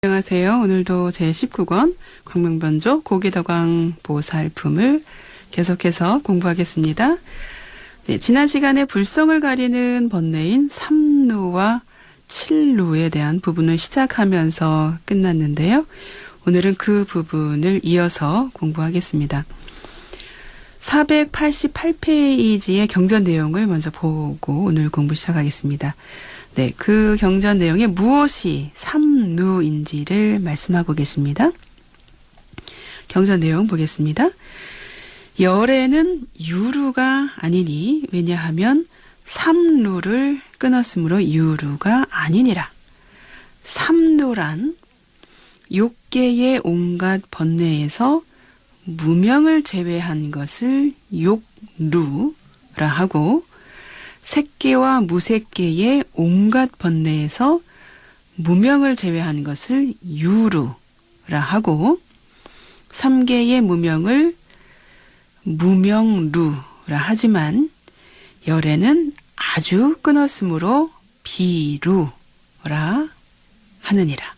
안녕하세요. 오늘도 제19권 광명변조 고기더광 보살품을 계속해서 공부하겠습니다. 네, 지난 시간에 불성을 가리는 번뇌인 삼루와 칠루에 대한 부분을 시작하면서 끝났는데요. 오늘은 그 부분을 이어서 공부하겠습니다. 488페이지의 경전 내용을 먼저 보고 오늘 공부 시작하겠습니다. 네, 그 경전 내용에 무엇이 삼루인지를 말씀하고 계십니다. 경전 내용 보겠습니다. 열에는 유루가 아니니 왜냐하면 삼루를 끊었으므로 유루가 아니니라. 삼루란 욕계의 온갖 번뇌에서 무명을 제외한 것을 욕루라 하고 색계와 무색계의 온갖 번뇌에서 무명을 제외한 것을 유루라 하고 삼계의 무명을 무명루라 하지만 열에는 아주 끊었으므로 비루라 하느니라.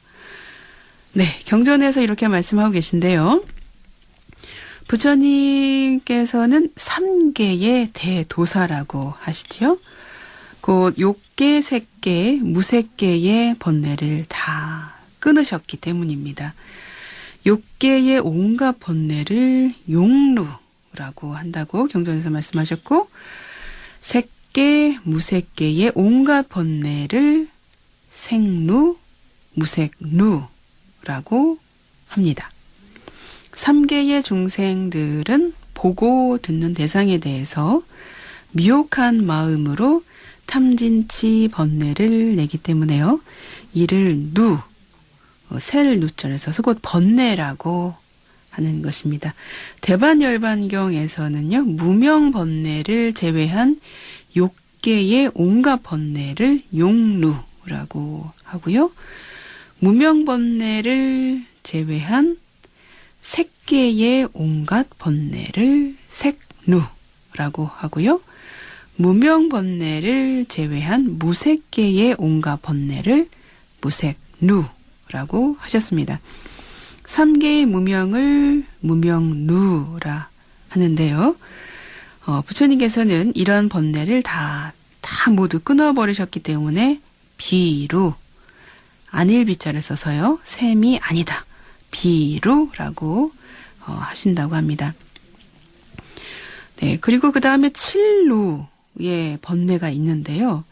네, 경전에서 이렇게 말씀하고 계신데요. 부처님께서는 삼계의 대도사라고 하시지요. 곧 욕계, 색계, 무색계의 번뇌를 다 끊으셨기 때문입니다. 욕계의 온갖 번뇌를 용루라고 한다고 경전에서 말씀하셨고 색계, 무색계의 온갖 번뇌를 생루, 무색루라고 합니다. 삼계의 중생들은 보고 듣는 대상에 대해서 미혹한 마음으로 탐진치 번뇌를 내기 때문에요. 이를 셀 누자를 써서 곧 번뇌라고 하는 것입니다. 대반열반경에서는요. 무명 번뇌를 제외한 욕계의 온갖 번뇌를 용루라고 하고요. 무명 번뇌를 제외한 색계의 온갖 번뇌를 색루라고 하고요. 무명 번뇌를 제외한 무색계의 온갖 번뇌를 무색루라고 하셨습니다. 삼계의 무명을 무명루라 하는데요. 부처님께서는 이런 번뇌를 다 모두 끊어버리셨기 때문에 비루, 안일비자를 써서요. 셈이 아니다. 비루라고 하신다고 합니다. 네, 그리고 그 다음에 칠루의 번뇌가 있는데요.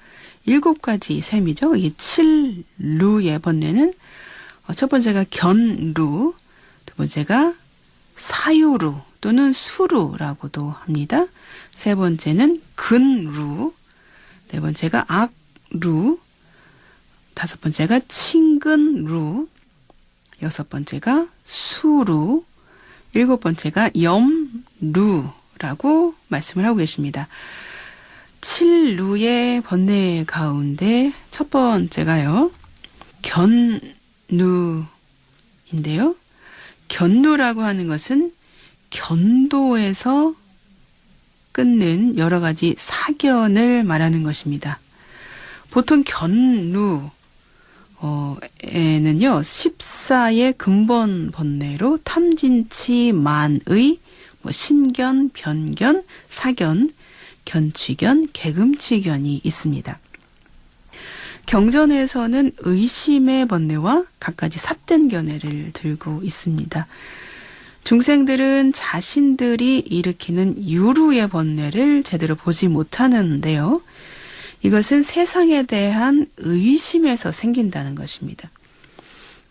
7가지 셈이죠. 이 칠루의 번뇌는 첫 번째가 견루, 두 번째가 사유루 또는 수루라고도 합니다. 세 번째는 근루, 네 번째가 악루, 다섯 번째가 친근루, 여섯 번째가 수루, 일곱 번째가 염루라고 말씀을 하고 계십니다. 칠루의 번뇌 가운데 첫 번째가요. 견루인데요. 견루라고 하는 것은 견도에서 끊는 여러 가지 사견을 말하는 것입니다. 보통 견루 에는요, 14의 근본 번뇌로 탐진치 만의 신견, 변견, 사견, 견취견, 개금취견이 있습니다. 경전에서는 의심의 번뇌와 갖가지 삿된 견해를 들고 있습니다. 중생들은 자신들이 일으키는 유루의 번뇌를 제대로 보지 못하는데요. 이것은 세상에 대한 의심에서 생긴다는 것입니다.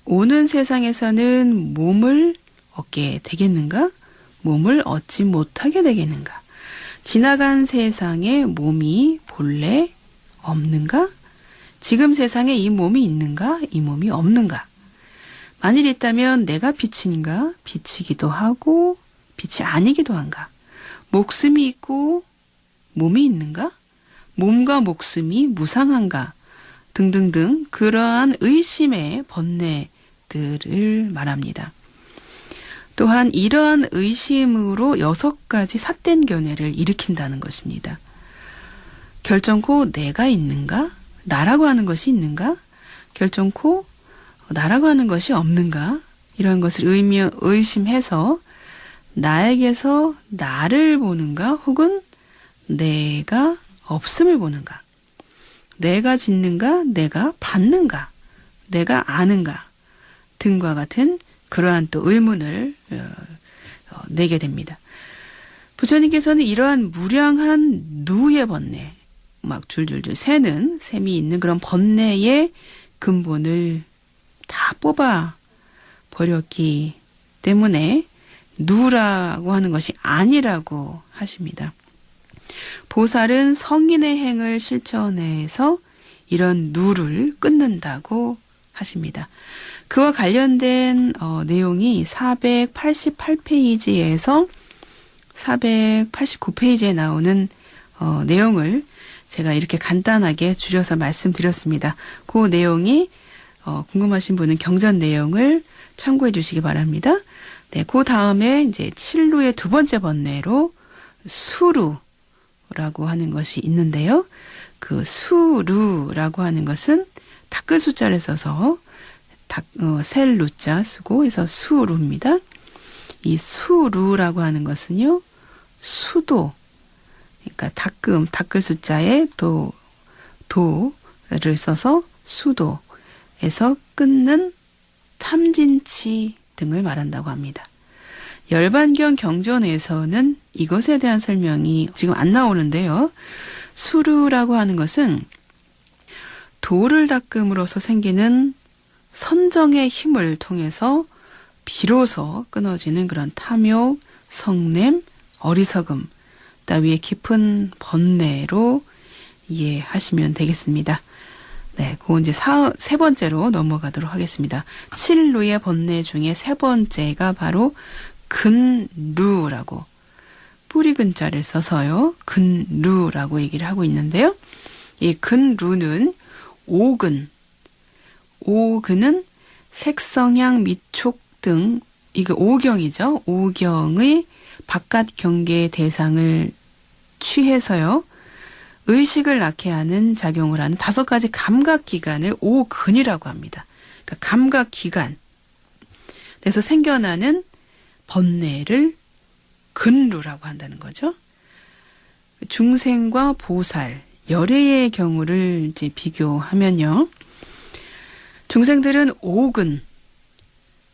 오는 세상에서는 몸을 얻게 되겠는가? 몸을 얻지 못하게 되겠는가? 지나간 세상에 몸이 본래 없는가? 지금 세상에 이 몸이 있는가? 이 몸이 없는가? 만일 있다면 내가 빛인가? 빛이기도 하고 빛이 아니기도 한가? 목숨이 있고 몸이 있는가? 몸과 목숨이 무상한가 등등등 그러한 의심의 번뇌들을 말합니다. 또한 이러한 의심으로 6가지 삿된 견해를 일으킨다는 것입니다. 결정코 내가 있는가? 나라고 하는 것이 있는가? 결정코 나라고 하는 것이 없는가? 이런 것을 의심해서 나에게서 나를 보는가? 혹은 내가 없음을 보는가? 내가 짓는가? 내가 받는가? 내가 아는가? 등과 같은 그러한 또 의문을 내게 됩니다. 부처님께서는 이러한 무량한 누의 번뇌, 막 줄줄줄 새는 셈이 있는 그런 번뇌의 근본을 다 뽑아 버렸기 때문에 누라고 하는 것이 아니라고 하십니다. 보살은 성인의 행을 실천해서 이런 누를 끊는다고 하십니다. 그와 관련된 내용이 488페이지에서 489페이지에 나오는 내용을 제가 이렇게 간단하게 줄여서 말씀드렸습니다. 그 내용이 궁금하신 분은 경전 내용을 참고해 주시기 바랍니다. 네, 그 다음에 이제 7루의 두 번째 번뇌로 수루라고 하는 것이 있는데요. 그 수루라고 하는 것은 닦을 숫자를 써서 셀 루자 쓰고 해서 수루입니다. 이 수루라고 하는 것은요, 수도, 그러니까 닦을 숫자에 도를 써서 수도에서 끊는 탐진치 등을 말한다고 합니다. 열반경 경전에서는 이것에 대한 설명이 지금 안 나오는데요. 수루라고 하는 것은 도를 닦음으로써 생기는 선정의 힘을 통해서 비로소 끊어지는 그런 탐욕, 성냄, 어리석음 따위의 깊은 번뇌로 이해하시면 되겠습니다. 네, 그건 이제 세 번째로 넘어가도록 하겠습니다. 7루의 번뇌 중에 세 번째가 바로 근루라고, 뿌리 근자를 써서요, 근루라고 얘기를 하고 있는데요. 이 근루는 오근은 색성향 미촉 등 이거 오경이죠. 오경의 바깥 경계의 대상을 취해서요, 의식을 낳게 하는 작용을 하는 5가지 감각기관을 오근이라고 합니다. 그러니까 감각기관. 그래서 생겨나는 번뇌를 근루라고 한다는 거죠. 중생과 보살, 열애의 경우를 이제 비교하면요. 중생들은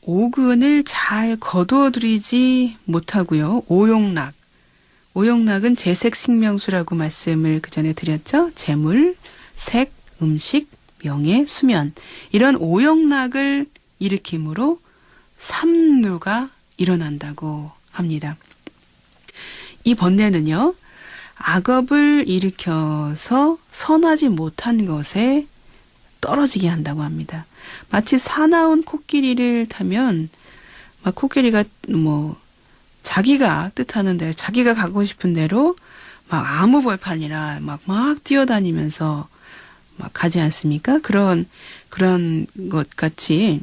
오근을 잘 거두어들이지 못하고요. 오용락은 재색식명수라고 말씀을 그 전에 드렸죠. 재물, 색, 음식, 명예, 수면, 이런 오용락을 일으킴으로 삼루가 일어난다고 합니다. 이 번뇌는요, 악업을 일으켜서 선하지 못한 것에 떨어지게 한다고 합니다. 마치 사나운 코끼리를 타면 막 코끼리가 자기가 뜻하는 대로, 자기가 가고 싶은 대로 막 아무 벌판이라 막 뛰어다니면서 막 가지 않습니까? 그런 것 같이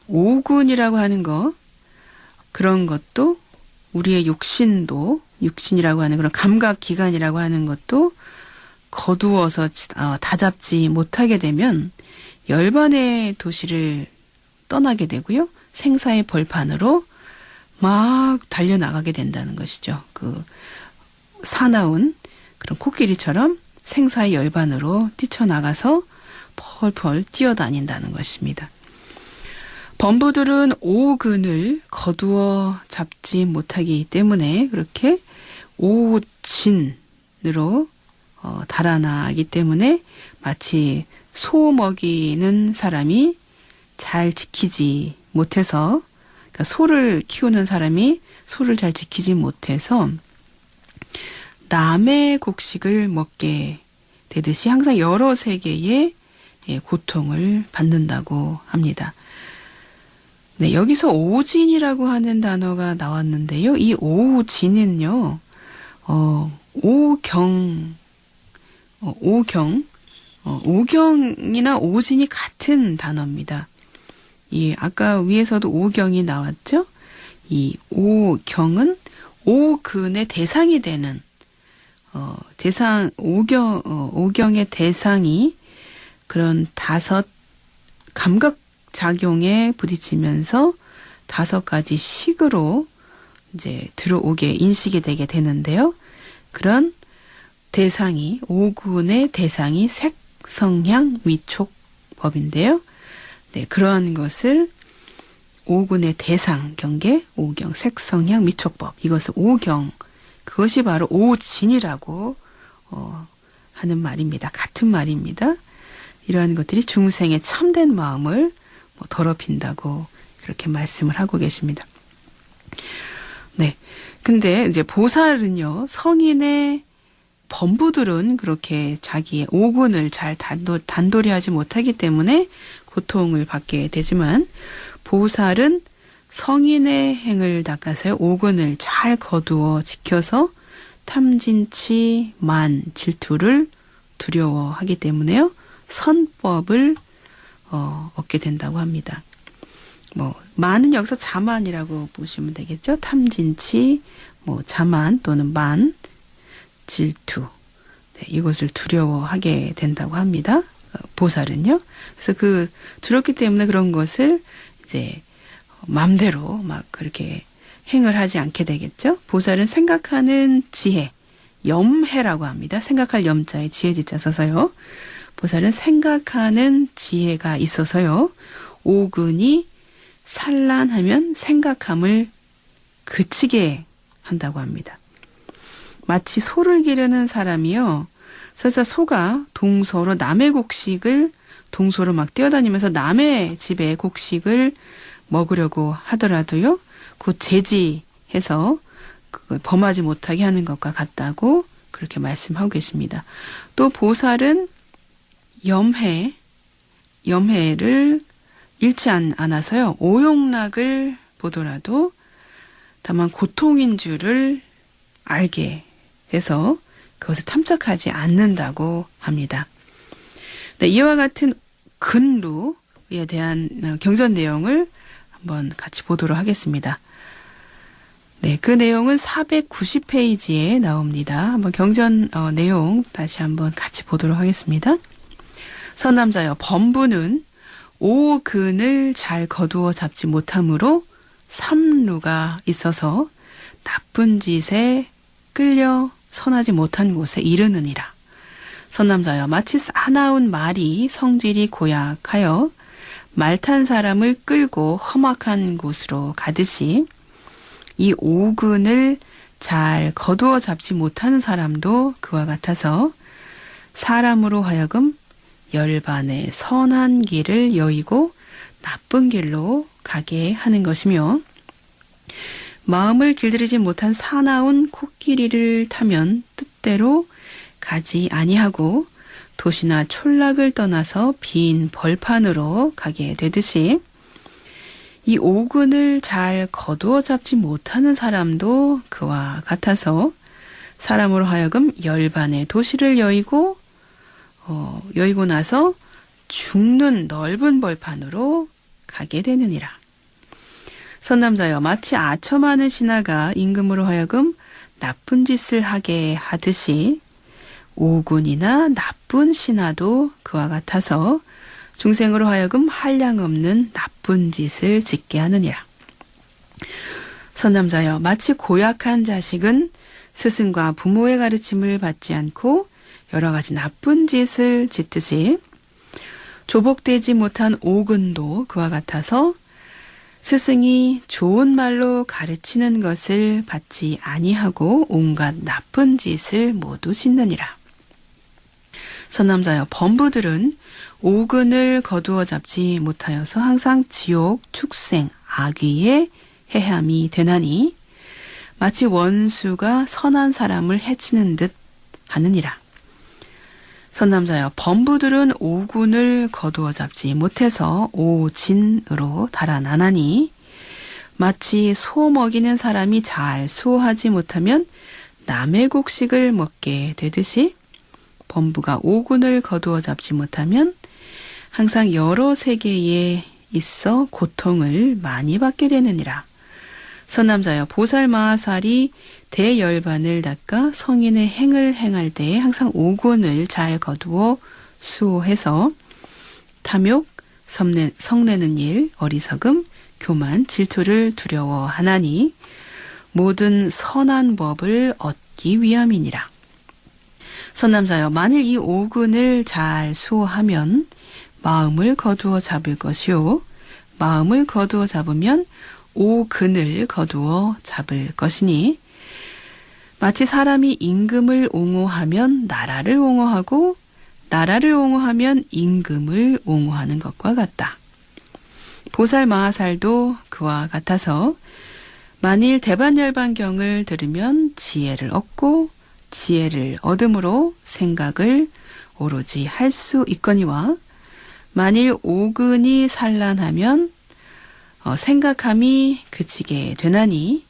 오군이라고 하는 것, 그런 것도 우리의 육신이라고 하는 그런 감각기관이라고 하는 것도 거두어서 다잡지 못하게 되면 열반의 도시를 떠나게 되고요. 생사의 벌판으로 막 달려나가게 된다는 것이죠. 그 사나운 그런 코끼리처럼 생사의 열반으로 뛰쳐나가서 펄펄 뛰어다닌다는 것입니다. 범부들은 오근을 거두어 잡지 못하기 때문에 그렇게 오진으로 달아나기 때문에 마치 소 먹이는 사람이 잘 지키지 못해서, 그러니까 소를 키우는 사람이 소를 잘 지키지 못해서 남의 곡식을 먹게 되듯이 항상 여러 세계의 고통을 받는다고 합니다. 네, 여기서 오진이라고 하는 단어가 나왔는데요. 이 오진은요, 오경이나 오진이 같은 단어입니다. 아까 위에서도 오경이 나왔죠? 이 오경은 오근의 대상이 되는, 오경의 대상이 그런 5 감각 작용에 부딪히면서 5가지 식으로 이제 들어오게 인식이 되게 되는데요. 그런 대상이, 오군의 대상이 색성향 위촉법인데요. 네, 그러한 것을 오군의 대상 경계, 오경, 색성향 위촉법, 이것을 오경, 그것이 바로 오진이라고 하는 말입니다. 같은 말입니다. 이러한 것들이 중생의 참된 마음을 더럽힌다고 그렇게 말씀을 하고 계십니다. 네. 근데 이제 보살은요, 성인의 범부들은 그렇게 자기의 오군을 잘 단돌이 하지 못하기 때문에 고통을 받게 되지만, 보살은 성인의 행을 닦아서 오군을 잘 거두어 지켜서 탐진치, 만, 질투를 두려워하기 때문에요, 선법을 얻게 된다고 합니다. 만은 여기서 자만이라고 보시면 되겠죠. 탐진치, 자만 또는 만, 질투, 네, 이것을 두려워하게 된다고 합니다. 보살은요. 그래서 두렵기 때문에 그런 것을 이제 마음대로 막 그렇게 행을 하지 않게 되겠죠. 보살은 생각하는 지혜, 염해라고 합니다. 생각할 염자에 지혜지자 써서요. 보살은 생각하는 지혜가 있어서요, 오근이 산란하면 생각함을 그치게 한다고 합니다. 마치 소를 기르는 사람이요, 설사 소가 동소로 남의 곡식을, 동소로 막 뛰어다니면서 남의 집의 곡식을 먹으려고 하더라도요, 곧 제지해서 그걸 범하지 못하게 하는 것과 같다고 그렇게 말씀하고 계십니다. 또 보살은 염해를 잃지 않아서요, 오용락을 보더라도 다만 고통인 줄을 알게 해서 그것을 탐착하지 않는다고 합니다. 네, 이와 같은 근루에 대한 경전 내용을 한번 같이 보도록 하겠습니다. 네, 그 내용은 490페이지에 나옵니다. 한번 경전 내용 다시 한번 같이 보도록 하겠습니다. 선남자여, 범부는 오근을 잘 거두어 잡지 못함으로 삼루가 있어서 나쁜 짓에 끌려 선하지 못한 곳에 이르느니라. 선남자여, 마치 사나운 말이 성질이 고약하여 말 탄 사람을 끌고 험악한 곳으로 가듯이, 이 오근을 잘 거두어 잡지 못하는 사람도 그와 같아서 사람으로 하여금 열반의 선한 길을 여의고 나쁜 길로 가게 하는 것이며, 마음을 길들이지 못한 사나운 코끼리를 타면 뜻대로 가지 아니하고 도시나 촌락을 떠나서 빈 벌판으로 가게 되듯이, 이 오근을 잘 거두어 잡지 못하는 사람도 그와 같아서 사람으로 하여금 열반의 도시를 여의고 나서 죽는 넓은 벌판으로 가게 되느니라. 선남자여, 마치 아첨하는 신하가 임금으로 하여금 나쁜 짓을 하게 하듯이 오군이나 나쁜 신하도 그와 같아서 중생으로 하여금 한량없는 나쁜 짓을 짓게 하느니라. 선남자여, 마치 고약한 자식은 스승과 부모의 가르침을 받지 않고 여러 가지 나쁜 짓을 짓듯이, 조복되지 못한 오근도 그와 같아서 스승이 좋은 말로 가르치는 것을 받지 아니하고 온갖 나쁜 짓을 모두 짓느니라. 선남자여, 범부들은 오근을 거두어 잡지 못하여서 항상 지옥, 축생, 악귀의 해함이 되나니 마치 원수가 선한 사람을 해치는 듯 하느니라. 선남자여, 범부들은 오군을 거두어 잡지 못해서 오진으로 달아나나니 마치 소 먹이는 사람이 잘 수호하지 못하면 남의 곡식을 먹게 되듯이, 범부가 오군을 거두어 잡지 못하면 항상 여러 세계에 있어 고통을 많이 받게 되느니라. 선남자여, 보살 마하살이 대열반을 닦아 성인의 행을 행할 때에 항상 오군을 잘 거두어 수호해서 탐욕, 성내는 일, 어리석음, 교만, 질투를 두려워하나니 모든 선한 법을 얻기 위함이니라. 선남자여, 만일 이 오근을 잘 수호하면 마음을 거두어 잡을 것이요, 마음을 거두어 잡으면 오근을 거두어 잡을 것이니, 마치 사람이 임금을 옹호하면 나라를 옹호하고 나라를 옹호하면 임금을 옹호하는 것과 같다. 보살 마하살도 그와 같아서 만일 대반열반경을 들으면 지혜를 얻고 지혜를 얻음으로 생각을 오로지 할 수 있거니와 만일 오근이 산란하면 생각함이 그치게 되나니,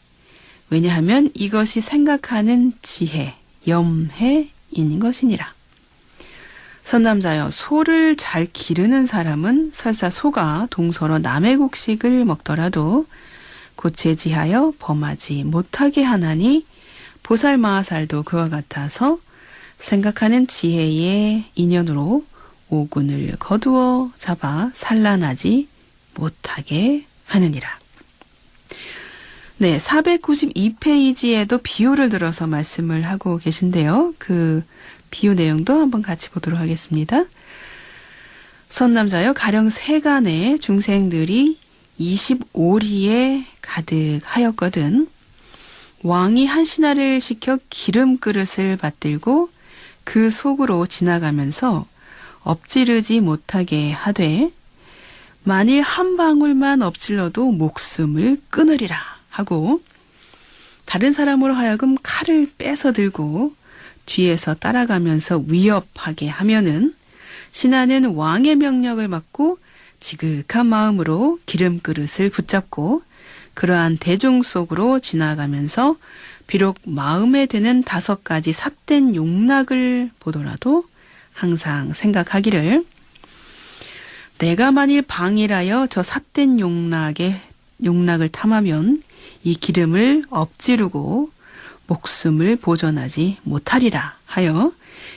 왜냐하면 이것이 생각하는 지혜, 염해인 것이니라. 선남자여, 소를 잘 기르는 사람은 설사 소가 동서로 남의 곡식을 먹더라도 고체지하여 범하지 못하게 하나니, 보살 마하살도 그와 같아서 생각하는 지혜의 인연으로 오군을 거두어 잡아 산란하지 못하게 하느니라. 네, 492페이지에도 비유를 들어서 말씀을 하고 계신데요. 그 비유 내용도 한번 같이 보도록 하겠습니다. 선남자여, 가령 세간에 중생들이 25리에 가득하였거든 왕이 한 신하를 시켜 기름 그릇을 받들고 그 속으로 지나가면서 엎지르지 못하게 하되, 만일 한 방울만 엎질러도 목숨을 끊으리라 하고 다른 사람으로 하여금 칼을 빼서 들고 뒤에서 따라가면서 위협하게 하면은 신하는 왕의 명령을 받고 지극한 마음으로 기름 그릇을 붙잡고 그러한 대중 속으로 지나가면서 비록 마음에 드는 5가지 삿된 용락을 보더라도 항상 생각하기를, 내가 만일 방일하여 저 삿된 용락을 탐하면 이 기름을 엎지르고 목숨을 보존하지 못하리라 하여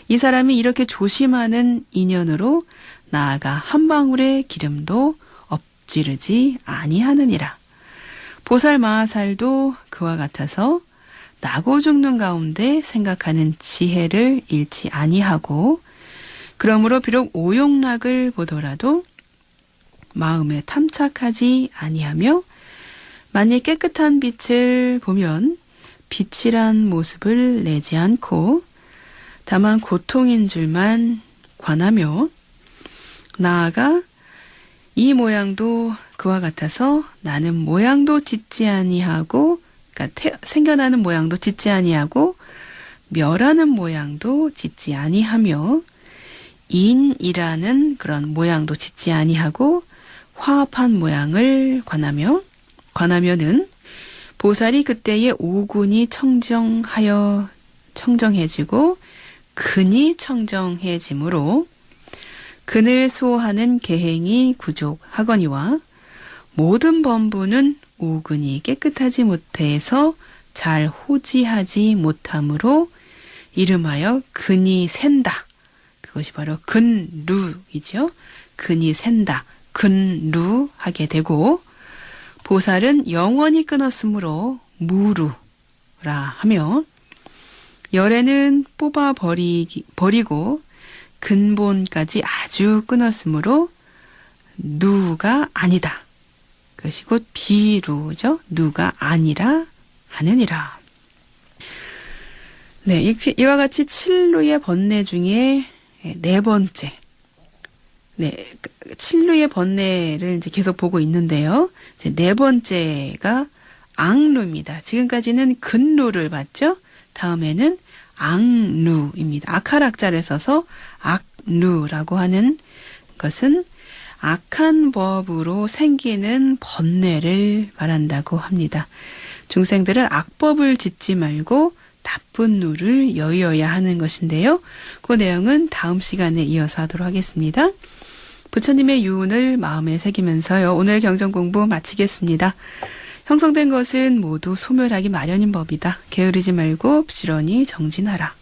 이 사람이 이렇게 조심하는 인연으로 나아가 한 방울의 기름도 엎지르지 아니하느니라. 보살 마하살도 그와 같아서 나고 죽는 가운데 생각하는 지혜를 잃지 아니하고, 그러므로 비록 오용락을 보더라도 마음에 탐착하지 아니하며 만일 깨끗한 빛을 보면 빛이란 모습을 내지 않고 다만 고통인 줄만 관하며 나아가 이 모양도 그와 같아서 나는 모양도 짓지 아니하고, 그러니까 생겨나는 모양도 짓지 아니하고 멸하는 모양도 짓지 아니하며 인이라는 그런 모양도 짓지 아니하고 화합한 모양을 관하면은 보살이 그때의 오군이 청정해지고 근이 청정해지므로 근을 수호하는 계행이 부족하거니와 모든 범부는 오근이 깨끗하지 못해서 잘 호지하지 못함으로 이름하여 근이 샌다. 그것이 바로 근루이죠. 근이 샌다. 근루하게 되고, 보살은 영원히 끊었으므로 무루라 하며, 열애는 뽑아 버리고 근본까지 아주 끊었으므로 누가 아니다. 그것이 곧 비루죠. 누가 아니라 하느니라. 네, 이와 같이 7루의 번뇌 중에 4번째. 네, 7루의 번뇌를 이제 계속 보고 있는데요. 이제 4번째가 악루입니다. 지금까지는 근루를 봤죠. 다음에는 악루입니다. 악할악자를 써서 악루라고 하는 것은 악한 법으로 생기는 번뇌를 말한다고 합니다. 중생들은 악법을 짓지 말고 나쁜 누를 여의어야 하는 것인데요. 그 내용은 다음 시간에 이어서 하도록 하겠습니다. 부처님의 유운을 마음에 새기면서요. 오늘 경전 공부 마치겠습니다. 형성된 것은 모두 소멸하기 마련인 법이다. 게으르지 말고 부지런히 정진하라.